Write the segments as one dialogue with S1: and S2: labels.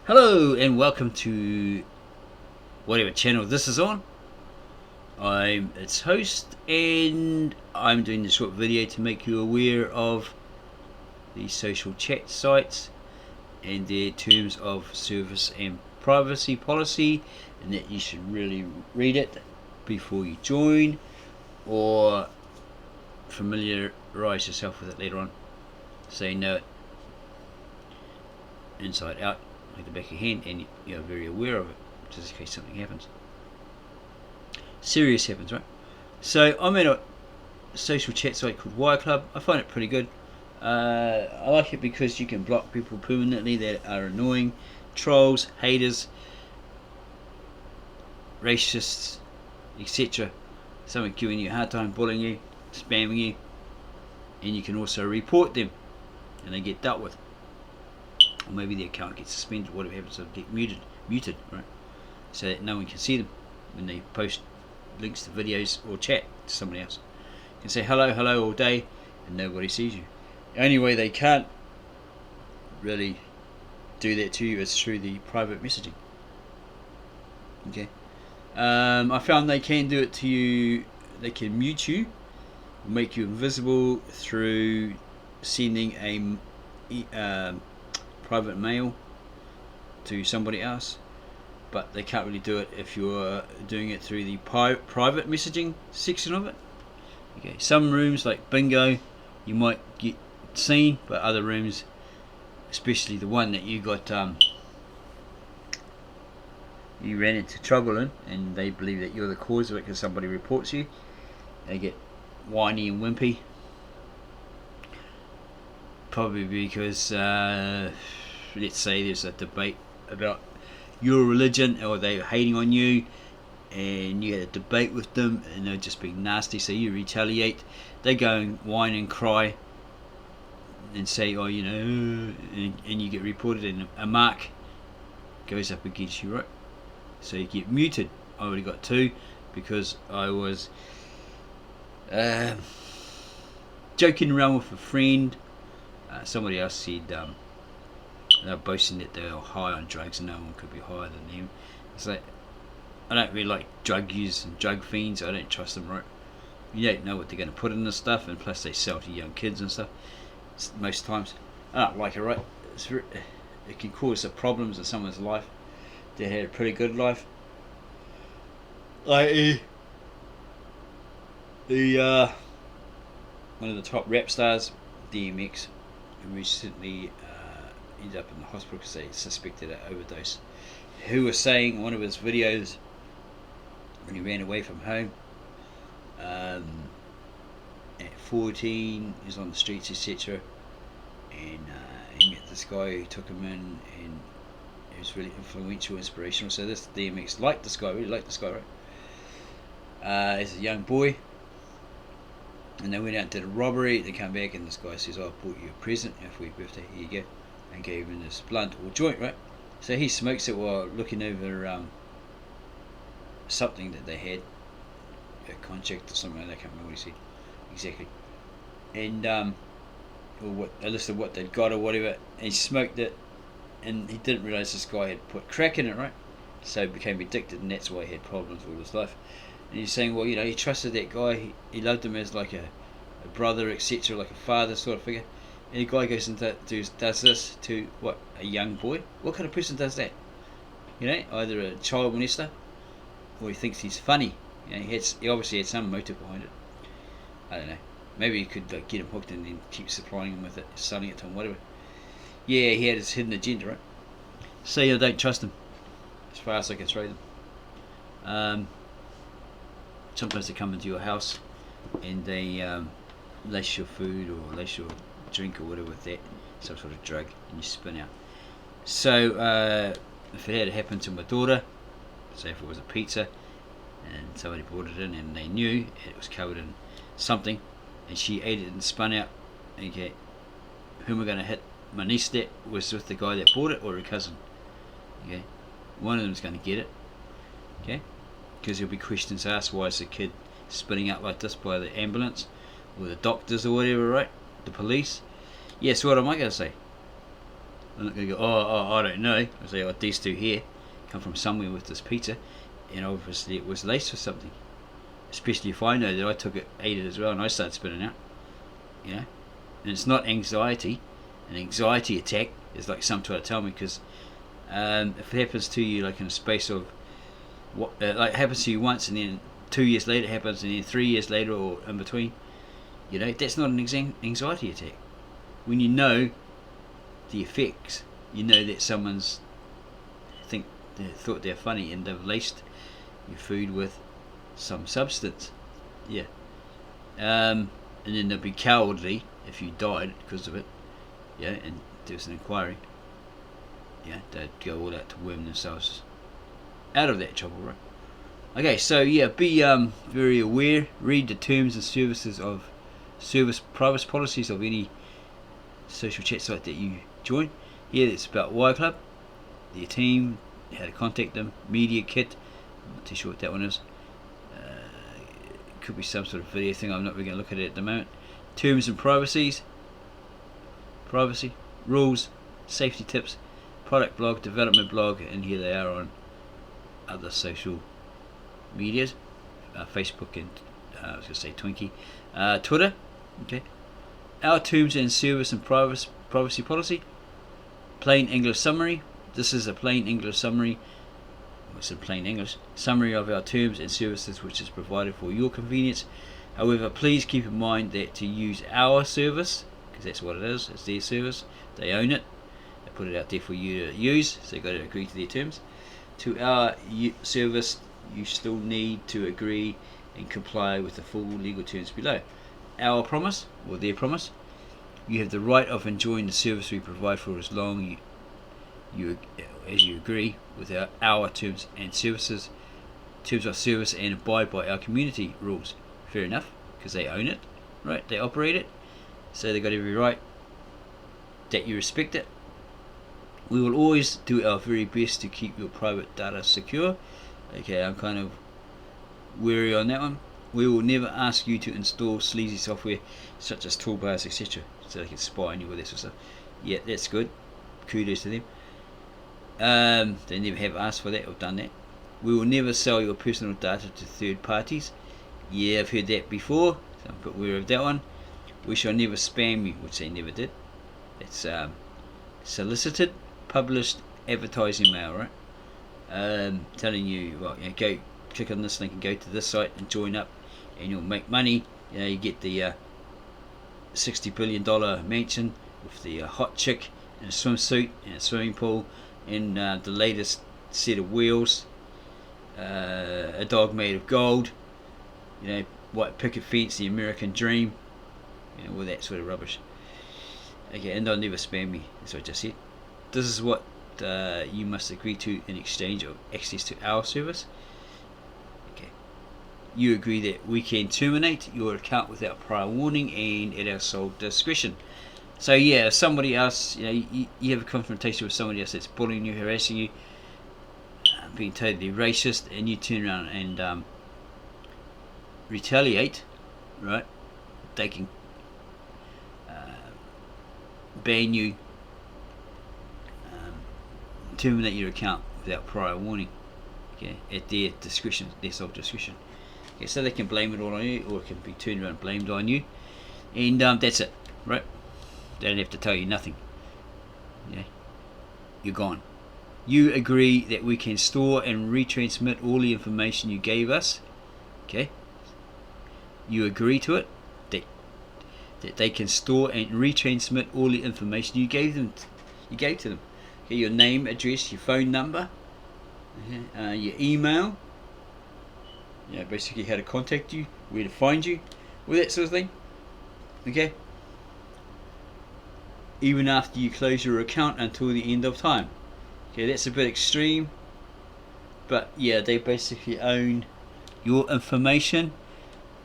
S1: Hello and welcome to whatever channel this is on. I'm its host and I'm doing this short video to make you aware of the social chat sites and their terms of service and privacy policy, and that you should really read it before you join or familiarize yourself with it later on so you know it inside out like the back of your hand and you're very aware of it, just in case something happens. Serious happens, right? So I'm at a social chat site called Wireclub. I find it pretty good. I like it because you can block people permanently that are annoying, trolls, haters, racists, etc. Someone giving you a hard time, bullying you, spamming you, and you can also report them and they get dealt with. Or maybe the account gets suspended, whatever happens, to get muted, right? So that no one can see them when they post links to videos or chat to somebody else. You can say hello all day and nobody sees you. The only way they can't really do that to you is through the private messaging. Okay. I found they can do it to you. They can mute you, make you invisible through sending a private mail to somebody else, but they can't really do it if you're doing it through the private messaging section of it. Okay, some rooms like bingo you might get seen, but other rooms, especially the one that you got you ran into trouble in and they believe that you're the cause of it because somebody reports you, they get whiny and wimpy, probably because let's say there's a debate about your religion or they're hating on you and you had a debate with them and they're just being nasty, so you retaliate. They go and whine and cry and say, oh, you know, and you get reported and a mark goes up against you, right? So you get muted. I already got 2 because I was joking around with a friend. Somebody else said they're boasting that they're high on drugs and no one could be higher than them. It's like, I don't really like drug users and drug fiends. I don't trust them, right? You don't know what they're going to put in this stuff, and plus they sell to young kids and stuff most times. I don't like it, right? It can cause some problems in someone's life. They had a pretty good life, like the one of the top rap stars, DMX, who recently ended up in the hospital because they suspected an overdose, who was saying in one of his videos when he ran away from home at 14, he was on the streets, etc., and he met this guy who took him in, and he was really influential, inspirational. So this DMX liked this guy, really liked this guy, right? As a young boy, and they went out and did a robbery. They come back and this guy says, oh, I bought you a present for your birthday, here you go, and gave him this blunt or joint, right? So he smokes it while looking over something that they had, a contract or something, I can't remember what he said exactly, and or what a list of what they'd got or whatever, and he smoked it, and he didn't realise this guy had put crack in it, right? So he became addicted, and that's why he had problems all his life. And he's saying, well, you know, he trusted that guy, he loved him as like a brother, etc., like a father sort of figure, and the guy goes and does this to what, a young boy? What kind of person does that? You know, either a child molester or he thinks he's funny. You know, he obviously had some motive behind it. I don't know. Maybe he could like, get him hooked and then keep supplying him with it, selling it to him, whatever. Yeah, he had his hidden agenda, right? So I don't trust him as far as I can throw them. Sometimes they come into your house and they lace your food or lace your drink or whatever with that, some sort of drug, and you spin out. So if it had happened to my daughter, say if it was a pizza and somebody brought it in and they knew it was covered in something and she ate it and spun out, okay, who am I going to hit? My niece that was with the guy that bought it, or her cousin? Okay, one of them's going to get it, okay, because there'll be questions asked, why is the kid spinning out like this by the ambulance or the doctors or whatever, right? The police. Yes, what am I going to say? I'm not going to go, oh, I don't know. I say, oh, these two here come from somewhere with this pizza, and obviously it was laced with something. Especially if I know that I ate it as well, and I started spitting out. You know, and it's not anxiety. An anxiety attack is like some try to tell me, because if it happens to you like in a space of like it happens to you once, and then 2 years later it happens, and then 3 years later or in between, you know, that's not an anxiety attack. When you know the effects, you know that someone's thought they're funny and they've laced your food with some substance. Yeah. And then they'll be cowardly if you died because of it. Yeah, and there's an inquiry. Yeah, they'd go all out to worm themselves out of that trouble, right? Okay, so yeah, be very aware. Read the terms and services of privacy policies of any social chat site that you join. Here it's about Wire Club, their team, how to contact them, media kit. I'm not too sure what that one is. It could be some sort of video thing. I'm not really going to look at it at the moment. Terms and privacy, rules, safety tips, product blog, development blog, and here they are on other social medias, Facebook and I was going to say Twinkie, Twitter. Okay, our terms and service and privacy policy. Plain English summary. This is a plain English summary. It's in plain English summary of our terms and services, which is provided for your convenience. However, please keep in mind that to use our service, because that's what it is, it's their service, they own it, they put it out there for you to use, so you've got to agree to their terms. To our service, you still need to agree and comply with the full legal terms below. Our promise, or their promise, you have the right of enjoying the service we provide for as long as you agree with our terms and services, terms of service, and abide by our community rules. Fair enough, because they own it, right? They operate it, so they've got every right that you respect it. We will always do our very best to keep your private data secure. Okay, I'm kind of wary on that one. We will never ask you to install sleazy software such as toolbars, etc., so they can spy on you with that sort of stuff. Yeah, that's good. Kudos to them. They never have asked for that or done that. We will never sell your personal data to third parties. Yeah, I've heard that before, so I'm a bit wary of that one. We shall never spam you, which they never did. It's solicited, published advertising mail, right? Telling you, well, you know, go click on this link and go to this site and join up, and you'll make money. You know, you get the $60 billion mansion with the hot chick in a swimsuit and a swimming pool, and the latest set of wheels, a dog made of gold, you know, white picket fence, the American dream, you know, all that sort of rubbish. Okay, and they'll never spam me, as I just said. This is what you must agree to in exchange of access to our service. Okay, you agree that we can terminate your account without prior warning and at our sole discretion. So yeah, if somebody else, you know, you have a confrontation with somebody else that's bullying you, harassing you, being totally racist, and you turn around and retaliate, right? They can ban you, terminate your account without prior warning. Okay, at their discretion, their sole discretion. Okay, so they can blame it all on you, or it can be turned around and blamed on you, and that's it, right? They don't have to tell you nothing. Yeah, you're gone. You agree that we can store and retransmit all the information you gave us. Okay, you agree to it, that they can store and retransmit all the information you gave to them. Okay, your name, address, your phone number, your email, you know, basically how to contact you, where to find you, all that sort of thing. Okay, even after you close your account until the end of time. Okay, that's a bit extreme, but yeah, they basically own your information.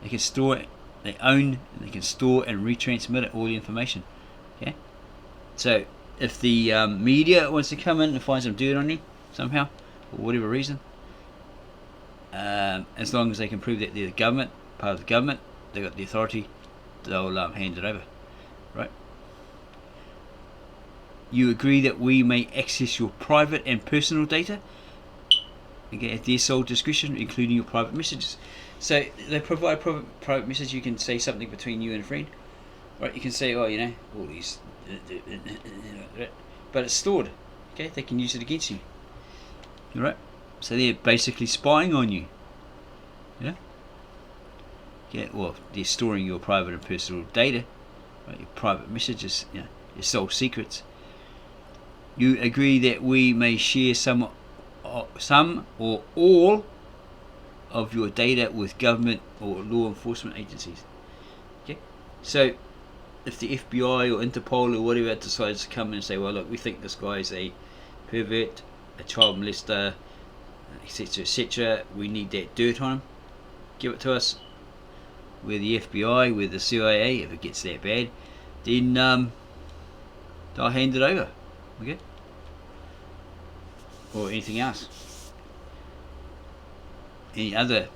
S1: They can store it. They own, and they can store and retransmit it, all the information. Okay, so if the media wants to come in and find some dirt on you somehow, for whatever reason, as long as they can prove that they're the government, part of the government, they've got the authority, they'll hand it over, right? You agree that we may access your private and personal data, okay, at their sole discretion, including your private messages. So they provide private message. You can say something between you and a friend, right? You can say, oh, all these, but it's stored. Okay, they can use it against you. All right. So they're basically spying on you. Yeah. Yeah. Well, they're storing your private and personal data, right? Your private messages, your sole secrets. You agree that we may share some or all of your data with government or law enforcement agencies. Okay, so if the FBI or Interpol or whatever decides to come in and say, well, look, we think this guy is a pervert, a child molester, etc., etc., we need that dirt on him, give it to us. We're the FBI, we're the CIA. If it gets that bad, then they'll hand it over. Okay, or anything else, any other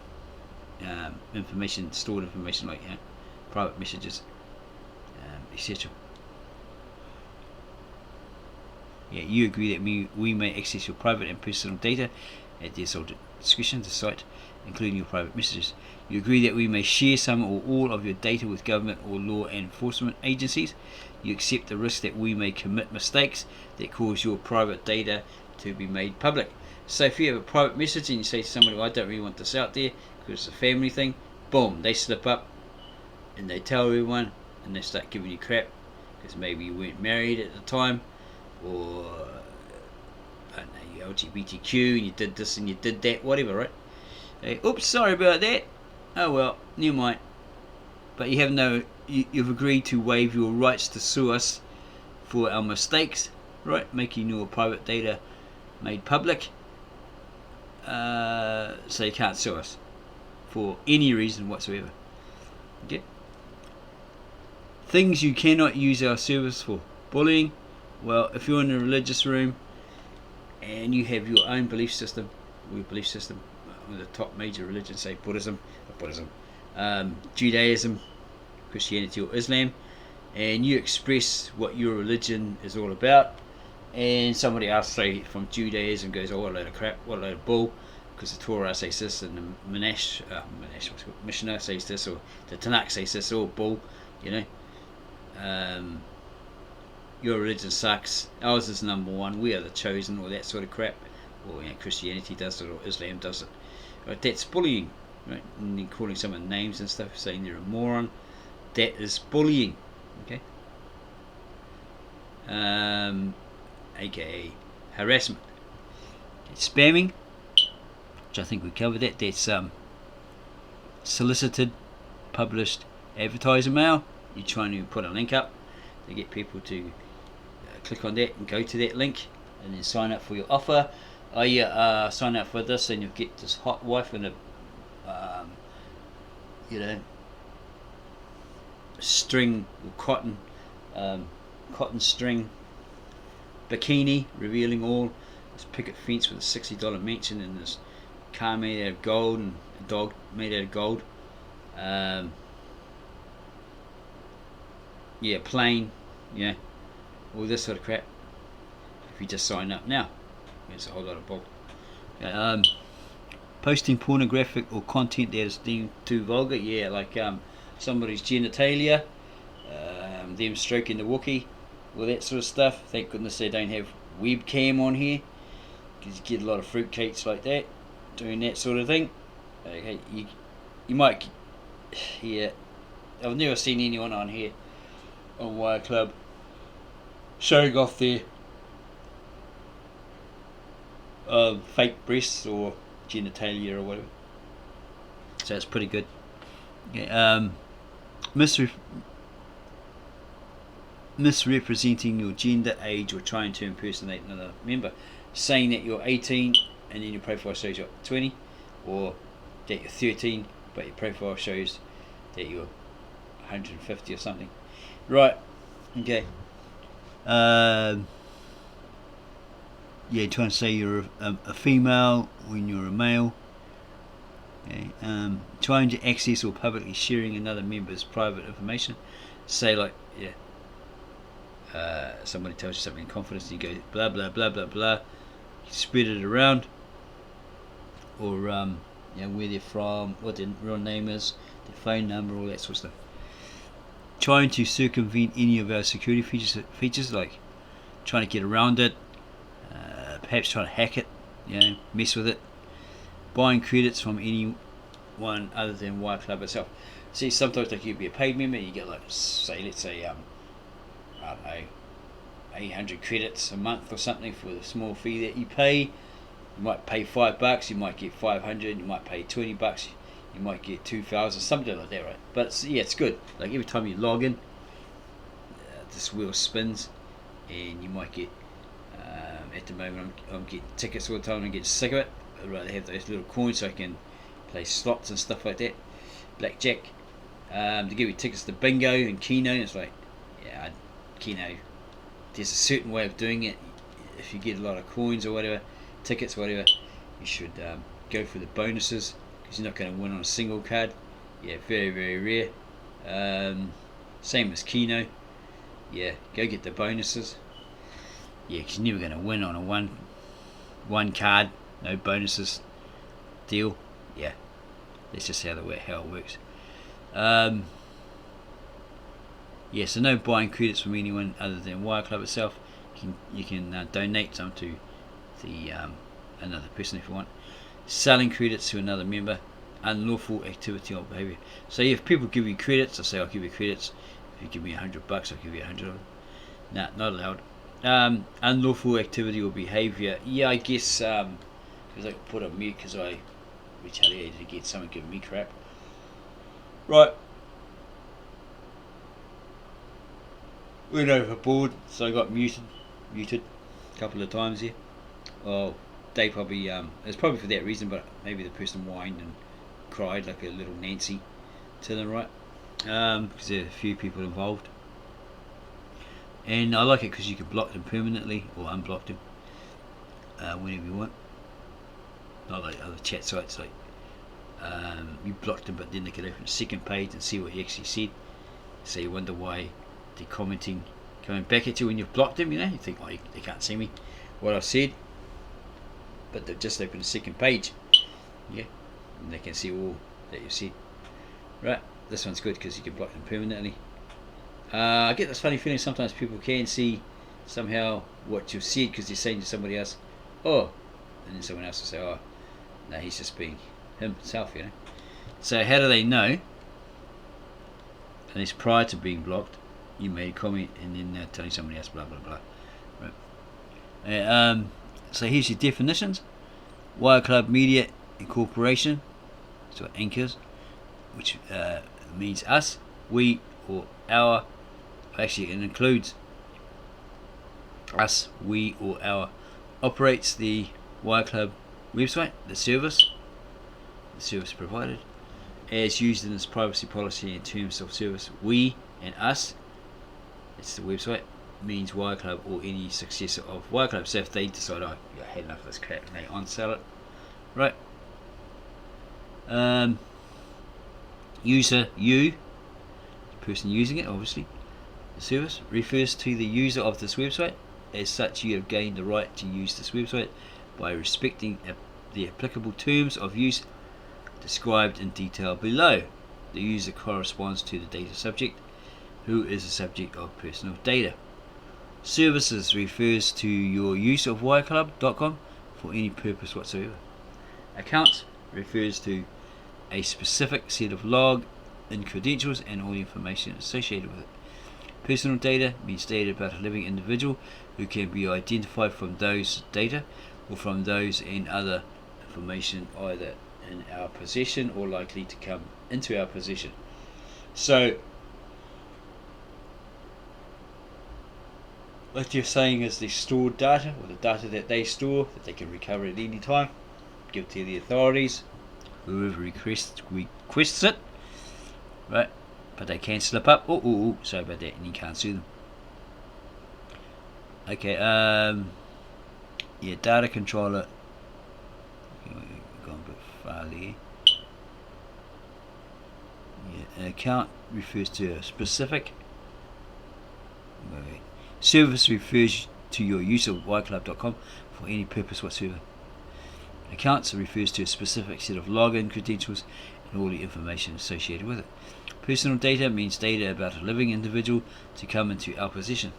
S1: stored information like private messages, etc. Yeah, you agree that we may access your private and personal data at their sole discretion, the site, including your private messages. You agree that we may share some or all of your data with government or law enforcement agencies. You accept the risk that we may commit mistakes that cause your private data to be made public. So if you have a private message and you say to somebody, well, I don't really want this out there because it's a family thing, boom, they slip up and they tell everyone and they start giving you crap because maybe you weren't married at the time, or I don't know, you're LGBTQ and you did this and you did that, whatever, right? Hey, oops, sorry about that. Oh well, never mind. But you've agreed to waive your rights to sue us for our mistakes, right? Making your private data made public. So you can't sue us for any reason whatsoever. Okay. Things you cannot use our service for. Bullying. Well, if you're in a religious room and you have your own belief system, with the top major religions, say Buddhism, Judaism, Christianity or Islam, and you express what your religion is all about, and somebody else, say from Judaism, goes, oh, what a load of crap, what a load of bull, because the Torah says this and the Mishnah says this, or the Tanakh says this, all bull, your religion sucks, ours is number one, we are the chosen, or that sort of crap, or Christianity does it, or Islam does it, right? That's bullying, right? And then calling someone names and stuff, saying they're a moron, that is bullying. Okay, aka harassment. Spamming, which I think we covered that. That's solicited, published advertiser mail. You're trying to put a link up to get people to click on that and go to that link and then sign up for your offer. Sign up for this and you'll get this hot wife in a string or cotton string bikini revealing all, this picket fence with a $60 mansion and this car made out of gold and a dog made out of gold, plane, all this sort of crap. If you just sign up now, it's a whole lot of bull. Posting pornographic or content that is deemed too vulgar, like somebody's genitalia, them stroking the Wookiee, all that sort of stuff. Thank goodness they don't have webcam on here, because you get a lot of fruitcakes like that doing that sort of thing. Okay, you might, I've never seen anyone on here on Wire Club showing off their fake breasts or genitalia or whatever, so it's pretty good. Misrepresenting your gender, age, or trying to impersonate another member, saying that you're 18 and then your profile shows you're 20, or that you're 13 but your profile shows that you're 150 or something, right? Okay. Trying to say you're a female when you're a male. Okay. Trying to access or publicly sharing another member's private information, say like somebody tells you something in confidence and you go blah blah blah blah blah, you spread it around, or where they're from, what their real name is, their phone number, all that sort of stuff. Trying to circumvent any of our security features like trying to get around it, perhaps trying to hack it, mess with it. Buying credits from anyone other than Wireclub itself. See, sometimes like you'd be a paid member, you get like, let's say, I don't know, 800 credits a month or something for the small fee that you pay. You might pay $5, you might get 500, you might pay $20, you might get 2,000, something like that, right? But it's good. Like every time you log in, this wheel spins, and you might get. At the moment, I'm getting tickets all the time. I'm getting sick of it. I'd rather have those little coins so I can play slots and stuff like that, blackjack. To give you tickets to bingo and Keno, it's like, Keno. There's a certain way of doing it. If you get a lot of coins or whatever, tickets, whatever, you should go for the bonuses, because you're not going to win on a single card. Very, very rare. Same as Keno. Go get the bonuses. Because you're never going to win on a one card, no bonuses deal. That's just how it works. So no buying credits from anyone other than Wireclub itself. You can donate some to the another person if you want. Selling credits to another member, unlawful activity or behavior. So if people give you credits, I say I'll give you credits. If you give me $100, I'll give you 100 of them. Nah, not allowed. Unlawful activity or behavior. I guess because I put on mute because I retaliated against someone giving me crap. Right. Went overboard, so I got muted a couple of times here. Well, they probably it's probably for that reason, but maybe the person whined and cried like a little Nancy to the right, because there are a few people involved. And I like it because you can block them permanently or unblock them whenever you want. Not like other chat sites, like you block them, but then they can open the second page and see what you actually said. So you wonder why they're coming back at you when you've blocked them. You think, they can't see me, what I've said, but they've just opened the second page, and they can see all that you've said. Right, this one's good because you can block them permanently. I get this funny feeling sometimes people can see somehow what you've said because they're saying to somebody else, and then someone else will say, no, he's just being himself, So how do they know? And it's prior to being blocked, you made a comment and then they're telling somebody else blah blah blah. Right. So here's your definitions. Wireclub Media Incorporation, so anchors, which means us, we, or our. Actually, it includes us, we, or our. Operates the Wireclub website, the service provided, as used in its privacy policy and terms of service. We and us, it's the website, means Wireclub or any successor of Wireclub. So if they decide, I had enough of this crap, and they onsell it, right? User, you, the person using it, obviously. The service refers to the user of this website. As such, you have gained the right to use this website by respecting the applicable terms of use described in detail below. The user corresponds to the data subject, who is the subject of personal data. Services refers to your use of wireclub.com for any purpose whatsoever. Accounts refers to a specific set of log-in credentials and all the information associated with it. Personal data means data about a living individual who can be identified from those data or from those and other information either in our possession or likely to come into our possession. So what you're saying is the stored data, or the data that they store, that they can recover at any time, give to the authorities, whoever requests it, right? But they can slip up. Sorry about that, and you can't sue them. Okay, data controller. Gone a bit far there. An account refers to a specific Service refers to your use of wireclub.com for any purpose whatsoever. Accounts refers to a specific set of login credentials and all the information associated with it. Personal data means data about a living individual to come into our possession.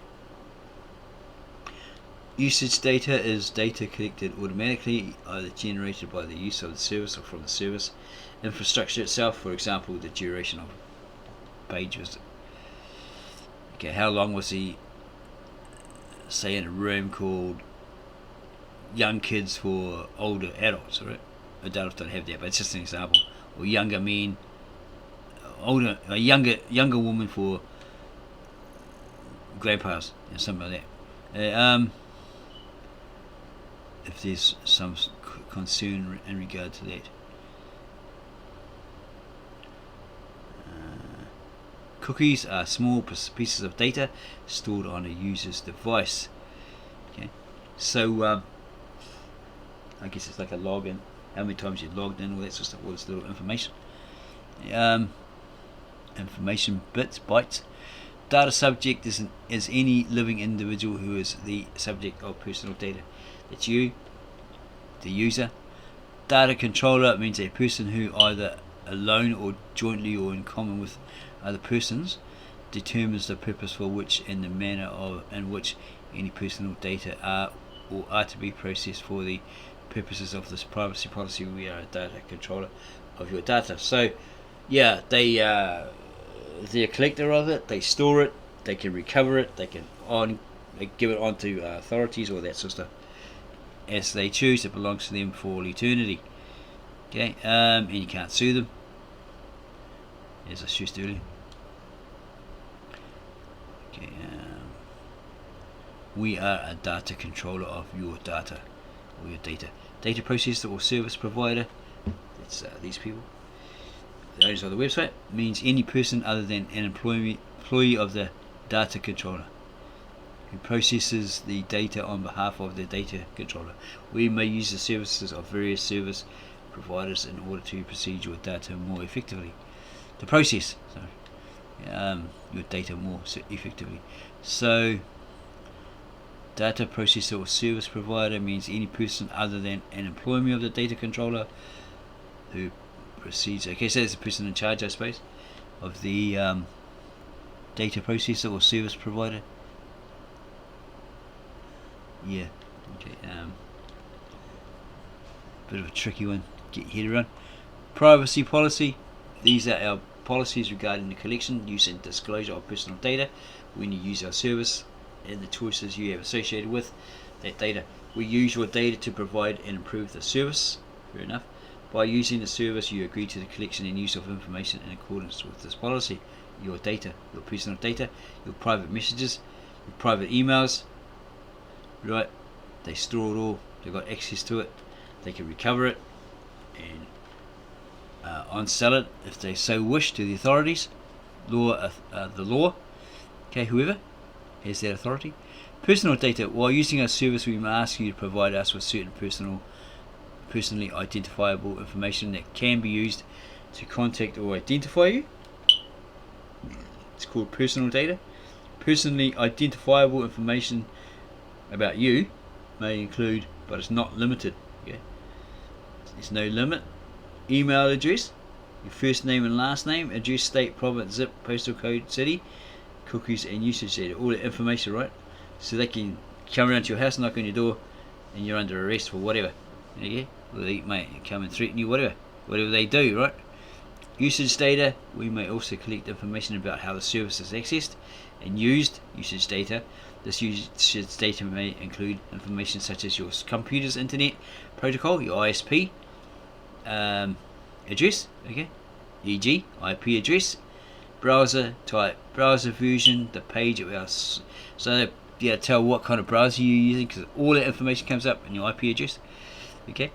S1: Usage data is data collected automatically, either generated by the use of the service or from the service infrastructure itself, for example, the duration of a page visit. Okay, how long was he, say, in a room called young kids for older adults, right? Adults don't have that, but it's just an example. Or younger men, a younger woman for grandpas, something like that. If there's some concern in regard to that. Cookies are small pieces of data stored on a user's device. Okay, so I guess it's like a login. How many times you logged in, all that sort of stuff, all this little information. Information bits, bytes. Data subject is any living individual who is the subject of personal data. It's you, the user. Data controller means a person who, either alone or jointly or in common with other persons, determines the purpose for which and the manner in which any personal data are or are to be processed. For the purposes of this privacy policy, we are a data controller of your data. So yeah, they're a collector of it, they store it, they can recover it, they can give it on to authorities or that sort of stuff as they choose. It belongs to them for all eternity. Okay, and you can't sue them, as I stressed earlier. Okay, we are a data controller of your data or your data. Data processor or service provider, that's these people, the owners of the website, means any person other than an employee of the data controller who processes the data on behalf of the data controller. We may use the services of various service providers in order to process your data more effectively. To process your data more effectively. So, data processor or service provider means any person other than an employee of the data controller who proceeds. Okay, so it's the person in charge, I suppose, of the data processor or service provider. Yeah. Okay. Bit of a tricky one to get your head around. Privacy policy. These are our policies regarding the collection, use and disclosure of personal data when you use our service and the choices you have associated with that data. We use your data to provide and improve the service. Fair enough. By using the service, you agree to the collection and use of information in accordance with this policy. Your data, your personal data, your private messages, your private emails, right? They store it all. They've got access to it. They can recover it and onsell it if they so wish to the authorities, the law. Okay, whoever has that authority. Personal data. While using our service, we may ask you to provide us with certain personally identifiable information that can be used to contact or identify you. It's called personal data. Personally identifiable information about you may include, but it's not limited. Okay? There's no limit. Email address, your first name and last name, address, state, province, zip, postal code, city, cookies and usage data, all that information, right? So they can come around to your house, knock on your door, and you're under arrest for whatever. Okay? Or they might come and threaten you, whatever they do, right? Usage data, we may also collect information about how the service is accessed and used. Usage data. This usage data may include information such as your computer's internet protocol, your ISP address, okay, e.g. IP address, browser type, browser version, the page of our, so yeah, tell what kind of browser you're using, because all that information comes up in your IP address. Okay,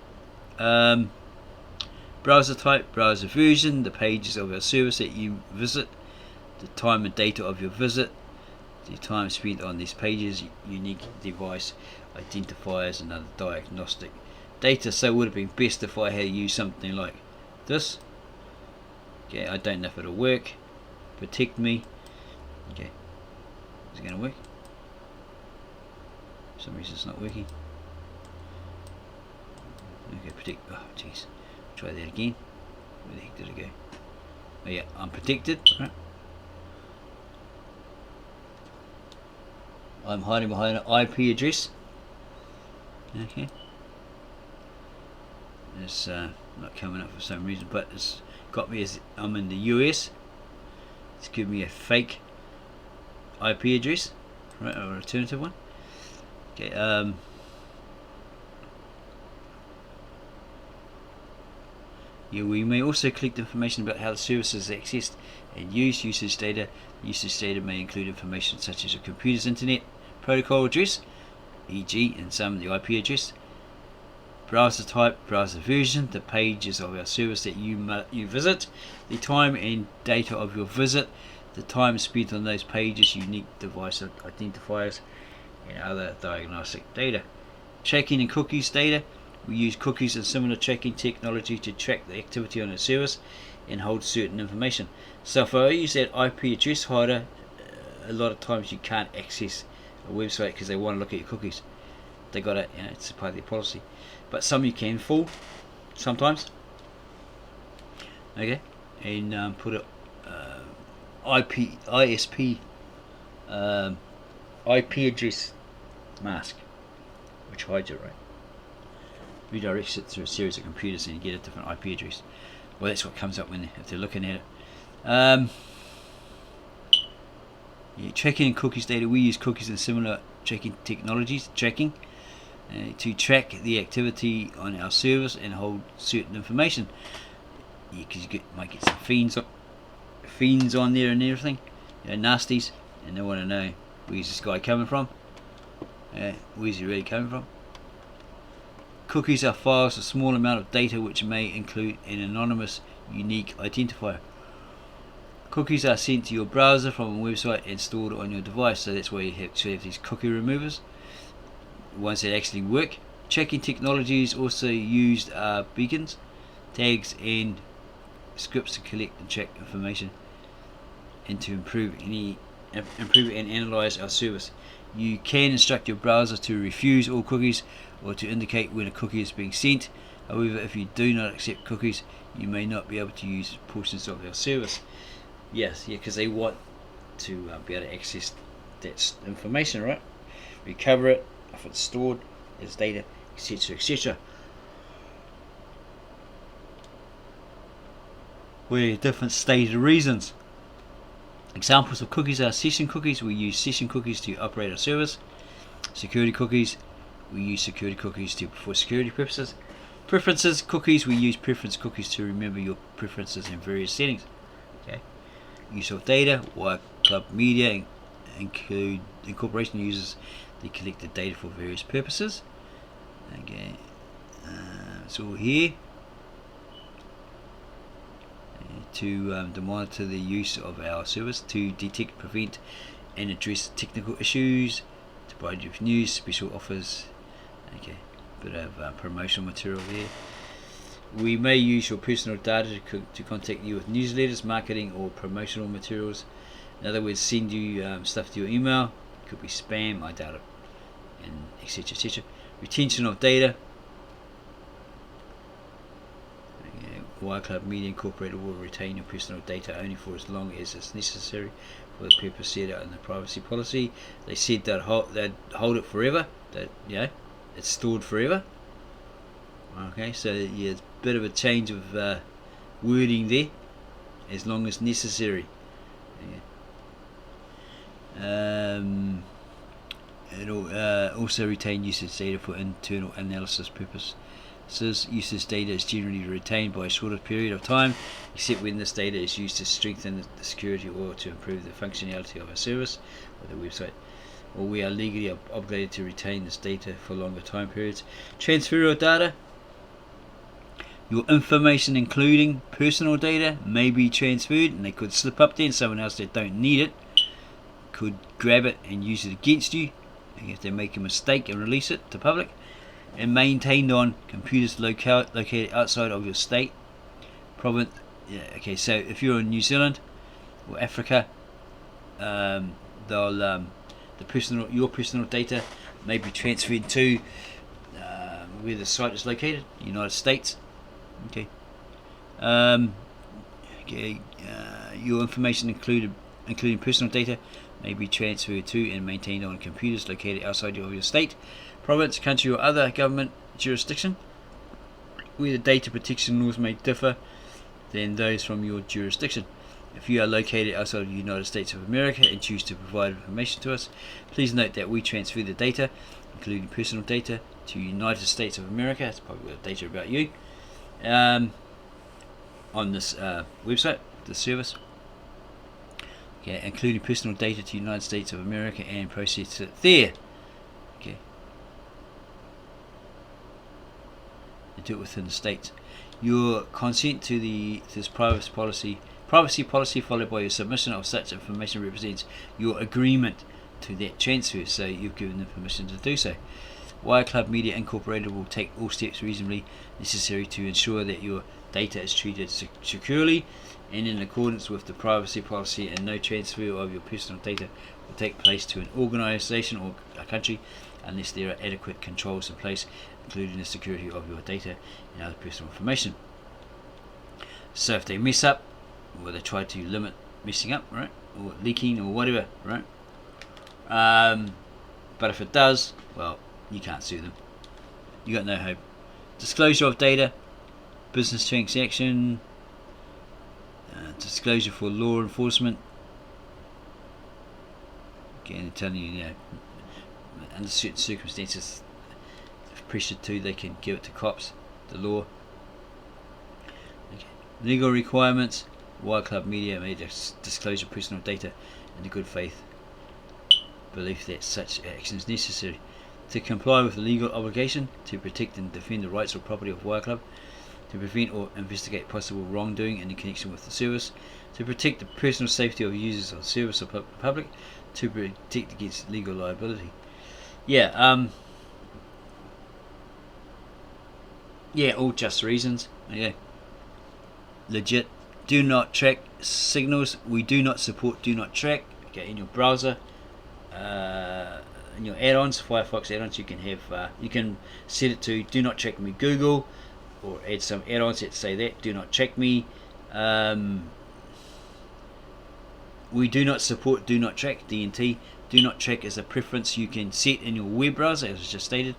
S1: browser type, browser version, the pages of our service that you visit, the time and data of your visit, the time spent on these pages, unique device identifiers and other diagnostic data. So it would have been best if I had used something like this. Okay, I don't know if it'll work. Protect me. Okay, is it going to work? some reason it's not working. Okay, predict. Oh jeez, try that again. Where the heck did it go? Oh yeah, unprotected. Right. I'm hiding behind an IP address. Okay. It's not coming up for some reason, but it's got me as I'm in the US. It's giving me a fake IP address, right, or an alternative one. Okay. Yeah, we may also collect information about how the service is accessed and used. Usage data. Usage data may include information such as your computer's internet protocol address, e.g., and some of the IP address, browser type, browser version, the pages of our service that you visit, the time and data of your visit, the time spent on those pages, unique device identifiers, and other diagnostic data. Tracking and cookies data. We use cookies and similar tracking technology to track the activity on a service and hold certain information. So if I use that IP address hider, a lot of times you can't access a website because they want to look at your cookies. They got it, it's part of their policy. But some you can fool sometimes. Okay, and put a ISP IP address mask, which hides it, right? Redirects it through a series of computers and you get a different IP address. Well, that's what comes up if they're looking at it. Yeah, tracking and cookies data. We use cookies and similar tracking technologies, to track the activity on our service and hold certain information. Because you might get some fiends on there and everything, nasties, and they want to know where's this guy coming from. Where's he really coming from? Cookies are files, a small amount of data which may include an anonymous, unique identifier. Cookies are sent to your browser from a website and stored on your device, so that's why you have these cookie removers, ones that actually work. Tracking technologies also used are beacons, tags, and scripts to collect and track information and to improve and analyze our service. You can instruct your browser to refuse all cookies or to indicate when a cookie is being sent. However, if you do not accept cookies, you may not be able to use portions of our service. Yes, because they want to be able to access that information, right? Recover it if it's stored as data, etc., etc. With different stated reasons. Examples of cookies are session cookies. We use session cookies to operate our service. Security cookies. We use security cookies for security purposes. Preferences cookies. We use preference cookies to remember your preferences in various settings. Okay. Use of data. Wirechat media include incorporation uses the collected data for various purposes. Okay. It's all here. To monitor the use of our service, to detect, prevent, and address technical issues, to provide you with news, special offers. Okay, bit of promotional material there. We may use your personal data to contact you with newsletters, marketing, or promotional materials. In other words, send you stuff to your email. It could be spam, I doubt it, and etc. etc. Retention of data. Wirechat Media Incorporated will retain your personal data only for as long as it's necessary for the purpose set out in the privacy policy. They said that they'd hold it forever. That it's stored forever. Okay, so yeah, it's a bit of a change of wording there. As long as necessary. Yeah. It'll also retain usage data for internal analysis purposes. Usage data is generally retained by a shorter period of time, except when this data is used to strengthen the security or to improve the functionality of our service or the website, or we are legally obligated to retain this data for longer time periods. Transfer of data. Your information, including personal data, may be transferred, and they could slip up there, and someone else that don't need it could grab it and use it against you if they make a mistake and release it to public. And maintained on computers located outside of your state, province. Yeah, okay. So if you're in New Zealand or Africa, your personal data may be transferred to where the site is located, United States. Okay. Your information including personal data may be transferred to and maintained on computers located outside of your state, province, country, or other government jurisdiction, where the data protection laws may differ than those from your jurisdiction. If you are located outside of the United States of America and choose to provide information to us, please note that we transfer the data, including personal data, to United States of America. That's probably the data about you, on this website, the service. Okay, including personal data to United States of America and process it there. Okay, and do it within the states. Your consent to this privacy policy followed by your submission of such information represents your agreement to that transfer, so you've given them permission to do so. Wireclub Media Incorporated will take all steps reasonably necessary to ensure that your data is treated securely and in accordance with the privacy policy, and no transfer of your personal data will take place to an organisation or a country unless there are adequate controls in place, including the security of your data and other personal information. So if they mess up, or they try to limit messing up, right, or leaking or whatever, right, but if it does, well, you can't sue them. You got no hope. Disclosure of data, business transaction, disclosure for law enforcement. Again, telling you, under certain circumstances, if pressured to, they can give it to cops, the law. Okay. Legal requirements. Wireclub Media made a disclosure of personal data in the good faith belief that such action is necessary to comply with the legal obligation to protect and defend the rights or property of Wireclub, to prevent or investigate possible wrongdoing in connection with the service, to protect the personal safety of users of the service or public, to protect against legal liability. All just reasons. Okay. Legit. Do not track signals. We do not support do not track. Okay, in your browser, in your add-ons, Firefox add-ons, you can have you can set it to do not track me Google, or add some add-ons that say that do not track me. We do not support do not track, DNT. Do not track is a preference you can set in your web browser, as was just stated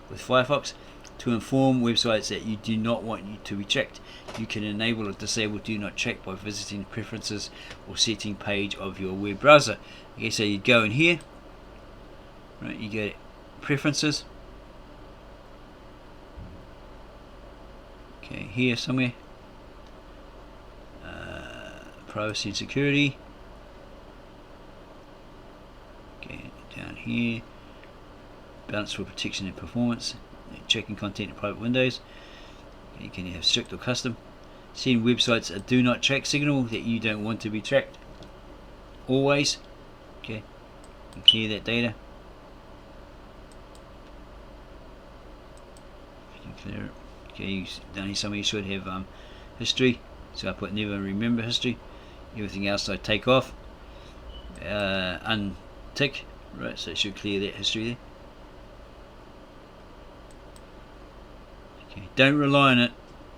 S1: with Firefox, to inform websites that you do not want you to be tracked. You can enable or disable do not track by visiting the preferences or setting page of your web browser. Okay, so you go in here, right? You go to preferences. Okay, here somewhere. Privacy and security. Okay, down here. Balance for protection and performance. Checking content in private windows. You can have strict or custom. Seeing websites a do not track signal that you don't want to be tracked. Always. Okay. And clear that data. You can clear it. Okay. Down here somewhere you should have history. So I put never remember history. Everything else I take off. Untick. Right. So it should clear that history there. Okay, don't rely on it,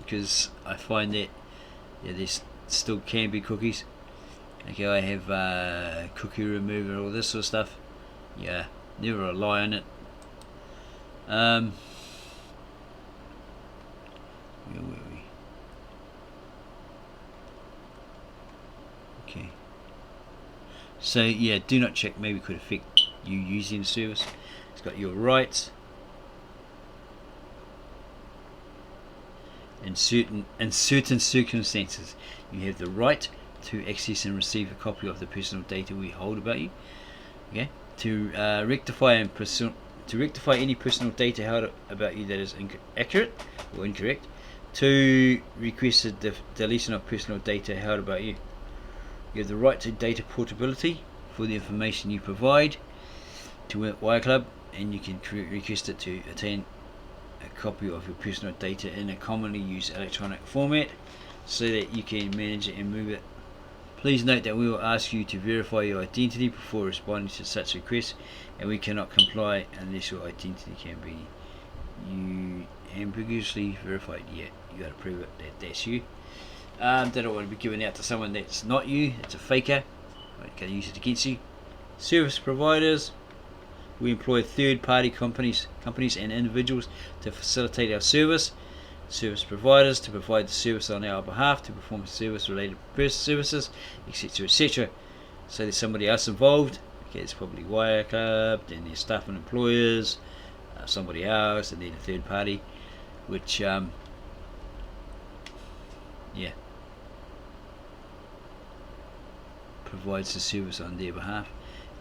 S1: because I find that there still can be cookies. Okay, I have cookie remover, all this sort of stuff. Yeah, never rely on it. Where were we? Okay. So yeah, do not check maybe could affect you using the service. It's got your rights. In certain circumstances, you have the right to access and receive a copy of the personal data we hold about you. Okay, to rectify any personal data held about you that is inaccurate or incorrect. To request the deletion of personal data held about you. You have the right to data portability for the information you provide to Wireclub, and you can request it to attain a copy of your personal data in a commonly used electronic format so that you can manage it and move it Please note that we will ask you to verify your identity before responding to such requests, and we cannot comply unless your identity can be ambiguously verified. Yeah, you got to prove it that that's you. They don't want to be given out to someone that's not you. It's a faker. Right, can use it against you. Service providers. We employ third-party companies and individuals to facilitate our service. Service providers to provide the service on our behalf, to perform service-related services, etc., etc. So there's somebody else involved. Okay, it's probably Wirechat, then there's staff and employers, somebody else, and then a third party, which provides the service on their behalf.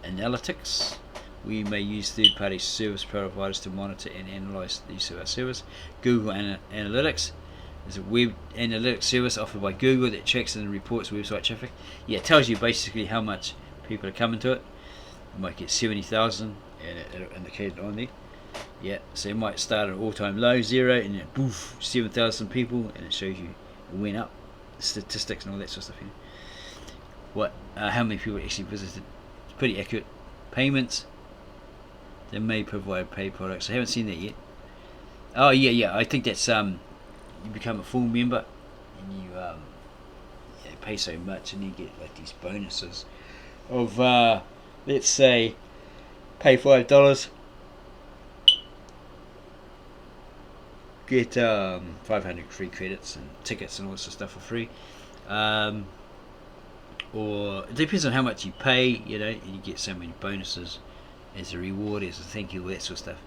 S1: Analytics. We may use third-party service providers to monitor and analyze the use of our service. Google Analytics is a web analytics service offered by Google that tracks and reports website traffic. Yeah, it tells you basically how much people are coming to it. You might get 70,000 and it'll indicate it on there. Yeah, so it might start at all-time low, 0, and then poof, 7,000 people, and it shows you it went up, statistics and all that sort of stuff. How many people actually visited? It's pretty accurate. Payments. They may provide paid products. I haven't seen that yet. Oh yeah. I think that's you become a full member and you pay so much and you get like these bonuses of let's say pay $5, get 500 free credits and tickets and all this stuff for free. Or it depends on how much you pay, and you get so many bonuses as a reward, as a thank you, all that sort of stuff,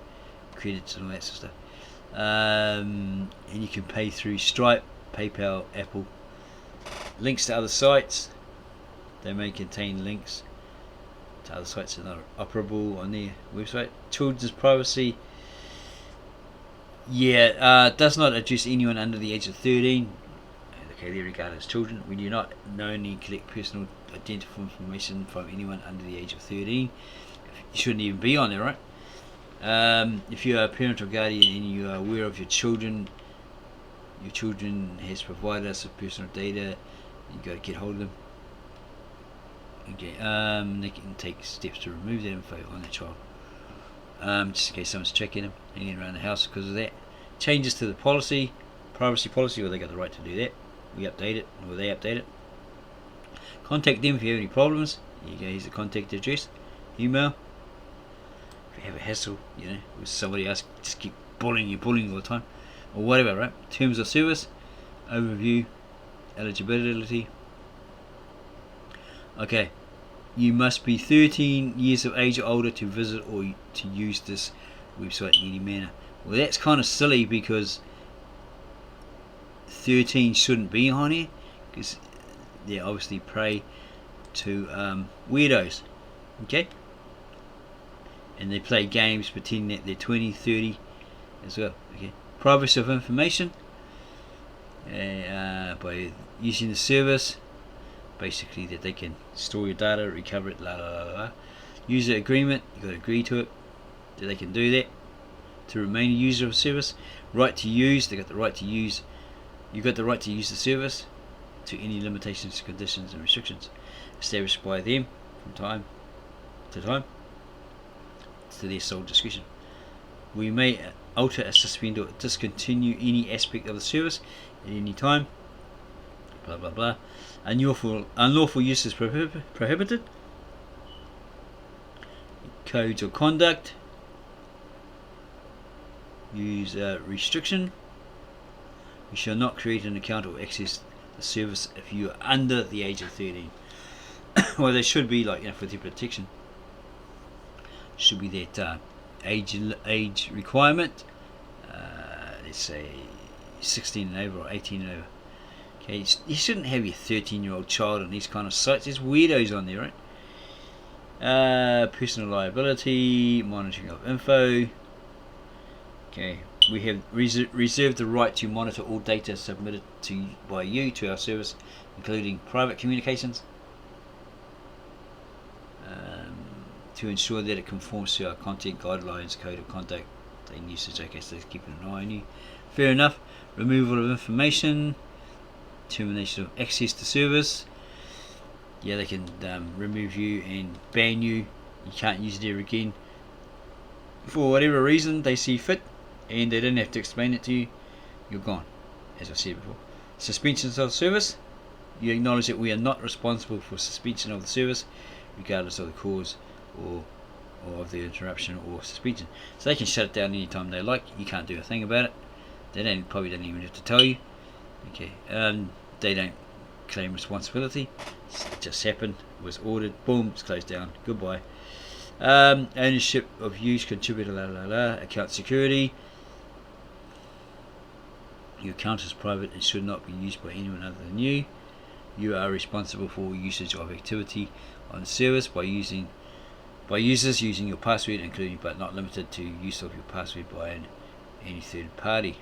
S1: credits and all that sort of stuff. And you can pay through Stripe, PayPal, Apple. Links to other sites. They may contain links to other sites that are not operable on their website. Children's privacy. Does not address anyone under the age of 13. Okay, they're regarded as children. We do not knowingly collect personal identifiable information from anyone under the age of 13. You shouldn't even be on there, right? If you are a parent or guardian and you are aware of your children has provided us with personal data, you got to get hold of them. Okay, they can take steps to remove that info on the child, just in case someone's checking them, hanging around the house because of that. Changes to the privacy policy, or they got the right to do that. We update it, or they update it. Contact them if you have any problems. Here you go, here's the contact address, email. If you have a hassle, with somebody else, just keep bullying all the time, or whatever, right? Terms of service, overview, eligibility. Okay, you must be 13 years of age or older to visit or to use this website in any manner. Well, that's kind of silly because 13 shouldn't be on here because they obviously prey to weirdos, okay? And they play games pretending that they're 20, 30 as well, okay? Privacy of information by using the service, basically that they can store your data, recover it, User agreement, you've got to agree to it, that they can do that to remain a user of the service. Right to use, they got the right to use. You've got the right to use the service to any limitations, conditions and restrictions established by them from time to time to their sole discretion. We may alter, suspend or discontinue any aspect of the service at any time. Blah blah blah. Unlawful use is prohibited. Codes of conduct. Use restriction. You shall not create an account or access the service if you are under the age of 13. Well, there should be, for the protection, should be that age requirement. Let's say 16 and over or 18 and over. Okay, you shouldn't have your 13-year-old child on these kind of sites. There's weirdos on there, right? Personal liability, monitoring of info. Okay, we have reserved the right to monitor all data submitted by you to our service, including private communications, to ensure that it conforms to our content guidelines, code of conduct and usage. Okay, so it's keeping an eye on you. Fair enough. Removal of information, termination of access to service. Yeah, they can remove you and ban you. You can't use it ever again for whatever reason they see fit, and they don't have to explain it to you. You're gone, as I said before. Suspensions of service. You acknowledge that we are not responsible for suspension of the service, regardless of the cause or of the interruption or suspension. So they can shut it down anytime they like. You can't do a thing about it. They probably don't even have to tell you. Okay, they don't claim responsibility. It just happened. It was ordered. Boom. It's closed down. Goodbye. Ownership of use contributor. Account security. Your account is private and should not be used by anyone other than you. You are responsible for usage of activity on the service by users using your password, including but not limited to use of your password by any third party.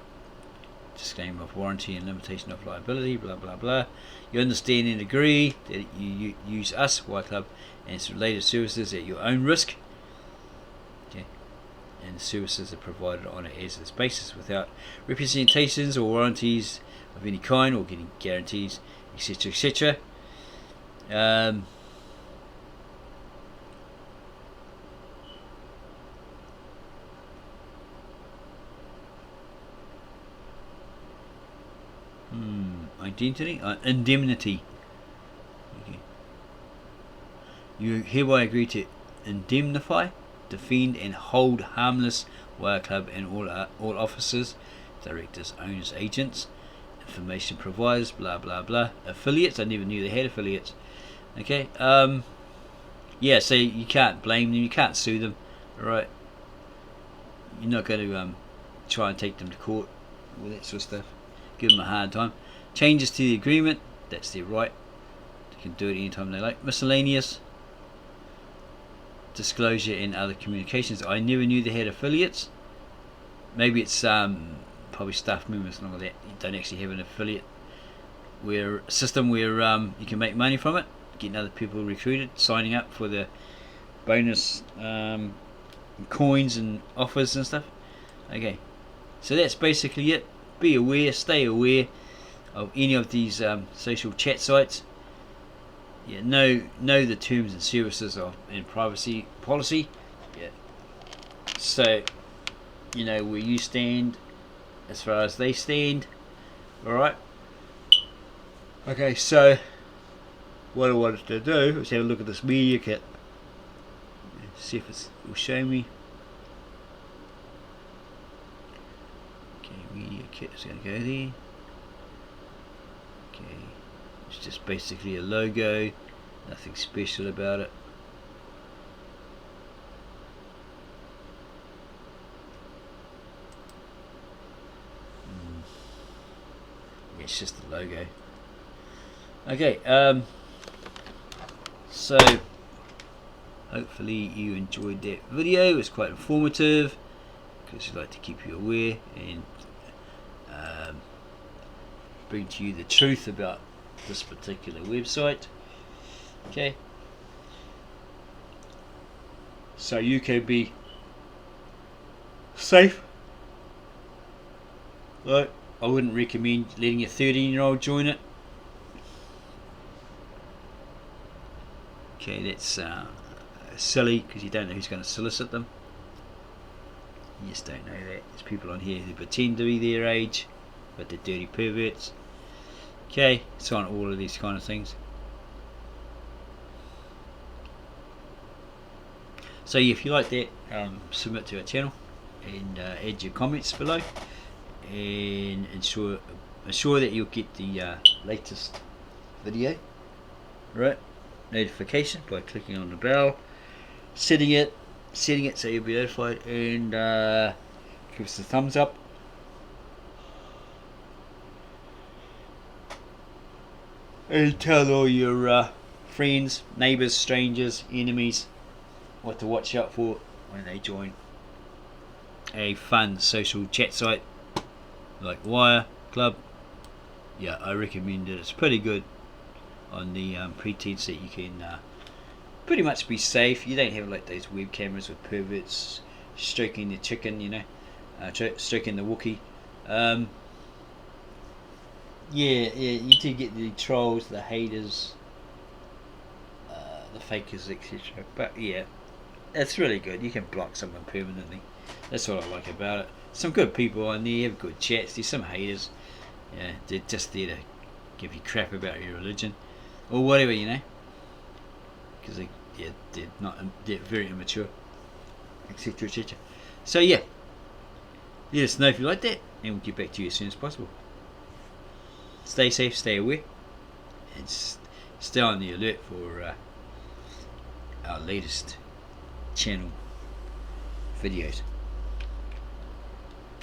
S1: Disclaimer of warranty and limitation of liability, blah blah blah. You understand and agree that you use us, Y Club, and its related services at your own risk. Okay. And the services are provided on an as-is basis without representations or warranties of any kind or getting guarantees, etc. etc. Identity, indemnity. Okay. You hereby agree to indemnify, defend, and hold harmless Wire Club and all officers, directors, owners, agents, information providers, blah blah blah, affiliates. I never knew they had affiliates. Okay. Yeah. So you can't blame them. You can't sue them. All right. You're not going to try and take them to court, all that sort of stuff. Give them a hard time. Changes to the agreement, that's their right. They can do it anytime they like. Miscellaneous. Disclosure and other communications. I never knew they had affiliates. Maybe it's probably staff members and all that. You don't actually have an affiliate system where you can make money from it, getting other people recruited, signing up for the bonus coins and offers and stuff. Okay, so that's basically it. Be aware, stay aware of any of these social chat sites. Yeah, know the terms and services and privacy policy. Yeah. So you know where you stand as far as they stand. Alright. Okay, so what I wanted to do was have a look at this media kit. See if it will show me. Okay, media kit is going to go there. Okay, it's just basically a logo, nothing special about it. Yeah, it's just a logo. Okay, so hopefully you enjoyed that video. It was quite informative because we like to keep you aware and bring to you the truth about this particular website. Okay, so you can be safe. Right, I wouldn't recommend letting a 13-year-old join it. Okay, that's silly because you don't know who's going to solicit them. You just don't know that. There's people on here who pretend to be their age, but they're dirty perverts. Okay, it's on all of these kind of things. So if you like that, submit to our channel and add your comments below, and ensure that you'll get the latest video, right? Notification by clicking on the bell, setting it so you'll be notified, and give us a thumbs up. And tell all your friends, neighbours, strangers, enemies what to watch out for when they join a fun social chat site like Wire Club. Yeah, I recommend it. It's pretty good on the pretense that you can pretty much be safe. You don't have like those web cameras with perverts stroking the chicken, you know, stroking the Wookiee. Yeah, you do get the trolls, the haters, the fakers, etc. But yeah, it's really good. You can block someone permanently. That's what I like about it. Some good people on there, have good chats. There's some haters. Yeah, they're just there to give you crap about your religion or whatever, because they're very immature, etc., etc. So yeah, let us know if you like that, and we'll get back to you as soon as possible. Stay safe, stay aware, and stay on the alert for our latest channel videos.